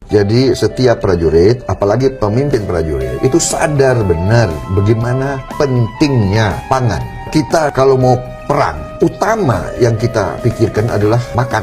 Jadi setiap prajurit, apalagi pemimpin prajurit, itu sadar benar bagaimana pentingnya pangan. Kita kalau mau perang, utama yang kita pikirkan adalah makan.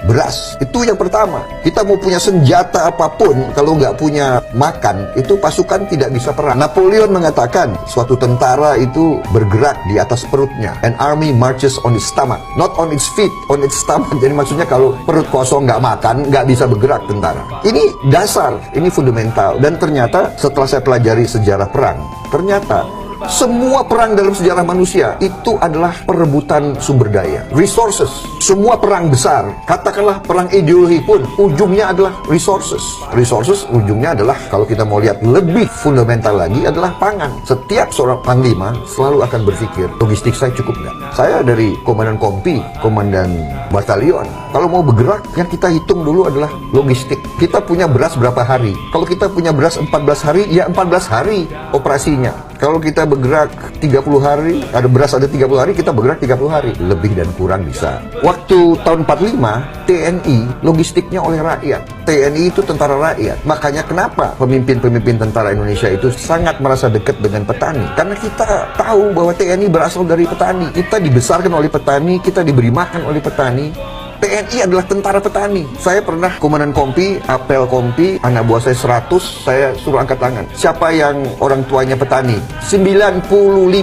Beras, itu yang pertama. Kita mau punya senjata apapun, kalau nggak punya makan, itu pasukan tidak bisa perang. Napoleon mengatakan, suatu tentara itu bergerak di atas perutnya. An army marches on its stomach, not on its feet, on its stomach. Jadi maksudnya kalau perut kosong nggak makan, nggak bisa bergerak tentara. Ini dasar, ini fundamental. Dan ternyata setelah saya pelajari sejarah perang, ternyata semua perang dalam sejarah manusia itu adalah perebutan sumber daya, resources. Semua perang besar, katakanlah perang ideologi pun, ujungnya adalah resources. Resources ujungnya adalah, kalau kita mau lihat lebih fundamental lagi, adalah pangan. Setiap seorang panglima selalu akan berpikir, logistik saya cukup nggak? Saya dari komandan kompi, komandan batalion, kalau mau bergerak, yang kita hitung dulu adalah logistik. Kita punya beras berapa hari? Kalau kita punya beras 14 hari, ya 14 hari operasinya. Kalau kita bergerak 30 hari, ada beras ada 30 hari, kita bergerak 30 hari. Lebih dan kurang bisa. Waktu tahun 45, TNI logistiknya oleh rakyat. TNI itu tentara rakyat. Makanya kenapa pemimpin-pemimpin tentara Indonesia itu sangat merasa dekat dengan petani. Karena kita tahu bahwa TNI berasal dari petani. Kita dibesarkan oleh petani, kita diberi makan oleh petani. TNI adalah tentara petani. Saya pernah komandan kompi, apel kompi, anak buah saya 100, saya suruh angkat tangan. Siapa yang orang tuanya petani? 95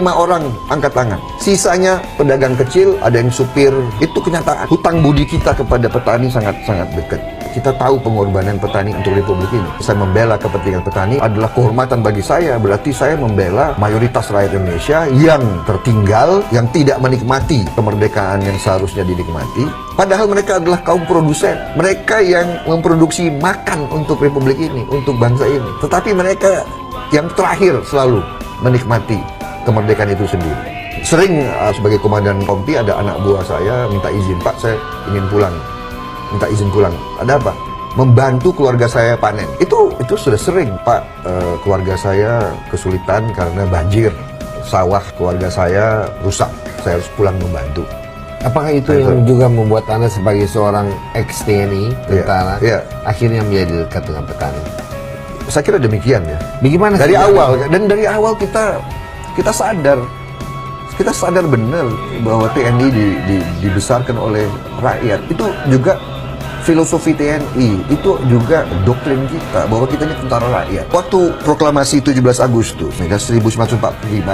orang angkat tangan. Sisanya pedagang kecil, ada yang supir. Itu kenyataan. Hutang budi kita kepada petani sangat-sangat dekat. Kita tahu pengorbanan petani untuk Republik ini. Saya membela kepentingan petani adalah kehormatan bagi saya. Berarti saya membela mayoritas rakyat Indonesia yang tertinggal, yang tidak menikmati kemerdekaan yang seharusnya dinikmati. Padahal mereka adalah kaum produsen. Mereka yang memproduksi makan untuk Republik ini, untuk bangsa ini. Tetapi mereka yang terakhir selalu menikmati kemerdekaan itu sendiri. Sering sebagai komandan kompi ada anak buah saya minta izin, Pak, saya ingin pulang. Minta izin pulang. Ada apa? Membantu keluarga saya panen. Itu sudah sering, Pak. Keluarga saya kesulitan karena banjir. Sawah keluarga saya rusak. Saya harus pulang membantu. Apakah itu yang juga membuat Anda sebagai seorang ex-TNI, tentara, akhirnya menjadi dekat dengan petani? Saya kira demikian ya. Bagaimana dari awal? Dan dari awal kita sadar. Kita sadar benar bahwa TNI dibesarkan oleh rakyat. Itu juga filosofi TNI, itu juga doktrin kita bahwa kita ini tentara rakyat. Waktu proklamasi 17 Agustus 1945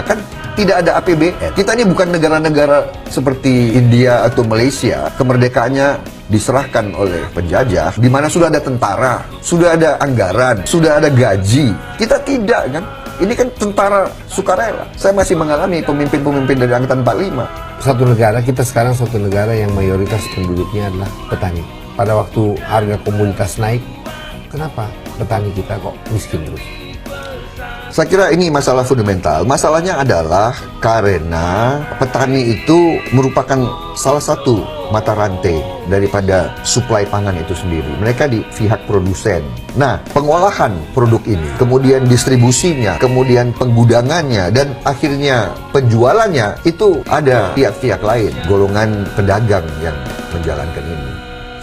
kan tidak ada APBN. Kita ini bukan negara-negara seperti India atau Malaysia, kemerdekaannya diserahkan oleh penjajah, di mana sudah ada tentara, sudah ada anggaran, sudah ada gaji. Kita tidak kan? Ini kan tentara sukarela. Saya masih mengalami pemimpin-pemimpin dari angkatan 45. Satu negara, kita sekarang satu negara yang mayoritas penduduknya adalah petani. Pada waktu harga komoditas naik, kenapa petani kita kok miskin terus? Saya kira ini masalah fundamental. Masalahnya adalah karena petani itu merupakan salah satu mata rantai daripada suplai pangan itu sendiri. Mereka di pihak produsen. Nah, pengolahan produk ini, kemudian distribusinya, kemudian penggudangannya, dan akhirnya penjualannya, itu ada pihak-pihak lain, golongan pedagang yang menjalankan ini.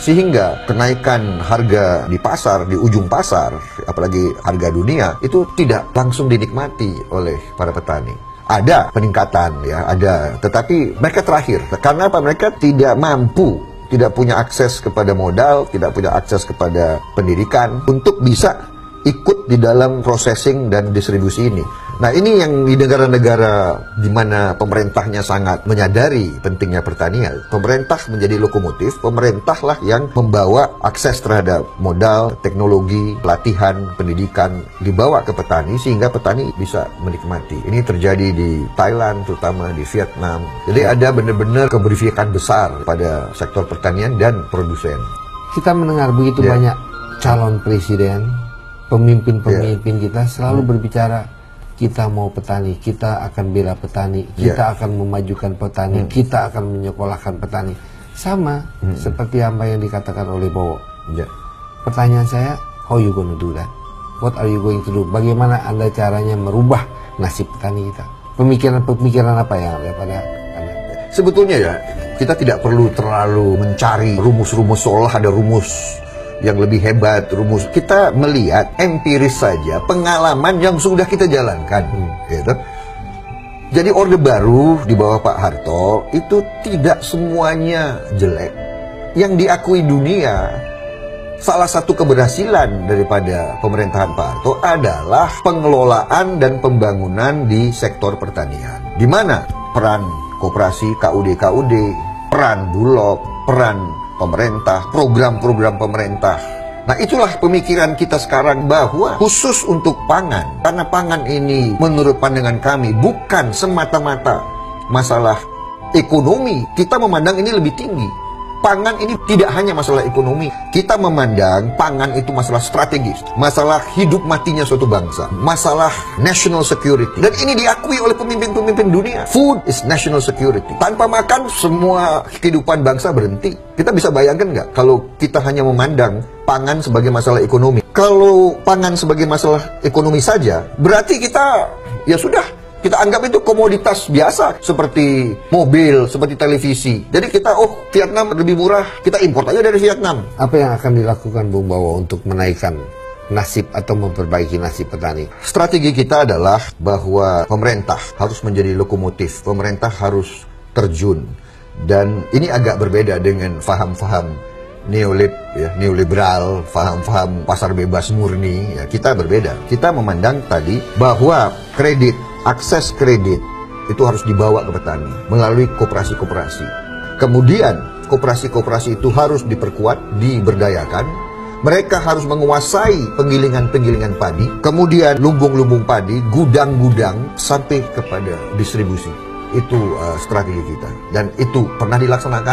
Sehingga kenaikan harga di pasar, di ujung pasar, apalagi harga dunia, itu tidak langsung dinikmati oleh para petani. Ada peningkatan, ya, ada. Tetapi mereka terakhir. Karena apa? Mereka tidak mampu, tidak punya akses kepada modal, tidak punya akses kepada pendidikan untuk bisa ikut di dalam processing dan distribusi ini. Nah, ini yang di negara-negara di mana pemerintahnya sangat menyadari pentingnya pertanian. Pemerintah menjadi lokomotif, pemerintahlah yang membawa akses terhadap modal, teknologi, pelatihan, pendidikan dibawa ke petani sehingga petani bisa menikmati. Ini terjadi di Thailand, terutama di Vietnam. Jadi ada benar-benar keberpihakan besar pada sektor pertanian dan produsen. Kita mendengar begitu banyak calon presiden, pemimpin-pemimpin kita selalu berbicara, kita mau petani, kita akan bela petani, kita akan memajukan petani, kita akan menyekolahkan petani. Sama seperti apa yang dikatakan oleh Bowo. Pertanyaan saya, how you gonna do that? What are you going to do? Bagaimana Anda caranya merubah nasib petani kita? Pemikiran-pemikiran apa yang ada pada Anda? Sebetulnya ya, kita tidak perlu terlalu mencari rumus-rumus seolah ada rumus yang lebih hebat, rumus. Kita melihat empiris saja pengalaman yang sudah kita jalankan. Gitu. Jadi Orde Baru di bawah Pak Harto itu tidak semuanya jelek. Yang diakui dunia, salah satu keberhasilan daripada pemerintahan Pak Harto adalah pengelolaan dan pembangunan di sektor pertanian. Di mana peran koperasi, KUD, peran Bulog, peran pemerintah, program-program pemerintah. Nah, itulah pemikiran kita sekarang bahwa khusus untuk pangan, karena pangan ini menurut pandangan kami bukan semata-mata masalah ekonomi, kita memandang ini lebih tinggi. Pangan ini tidak hanya masalah ekonomi. Kita memandang pangan itu masalah strategis, masalah hidup matinya suatu bangsa, masalah national security. Dan ini diakui oleh pemimpin-pemimpin dunia. Food is national security. Tanpa makan, semua kehidupan bangsa berhenti. Kita bisa bayangkan nggak kalau kita hanya memandang pangan sebagai masalah ekonomi? Kalau pangan sebagai masalah ekonomi saja, berarti kita, ya sudah, kita anggap itu komoditas biasa, seperti mobil, seperti televisi. Jadi kita, Vietnam lebih murah, kita import aja dari Vietnam. Apa yang akan dilakukan Bung Bawo untuk menaikkan nasib atau memperbaiki nasib petani? Strategi kita adalah bahwa pemerintah harus menjadi lokomotif, pemerintah harus terjun. Dan ini agak berbeda dengan faham-faham neoliberal, faham-faham pasar bebas murni. Ya, kita berbeda. Kita memandang tadi bahwa akses kredit itu harus dibawa ke petani melalui koperasi-koperasi. Kemudian koperasi-koperasi itu harus diperkuat, diberdayakan. Mereka harus menguasai penggilingan-penggilingan padi, kemudian lumbung-lumbung padi, gudang-gudang, sampai kepada distribusi. Itu strategi kita. Dan itu pernah dilaksanakan.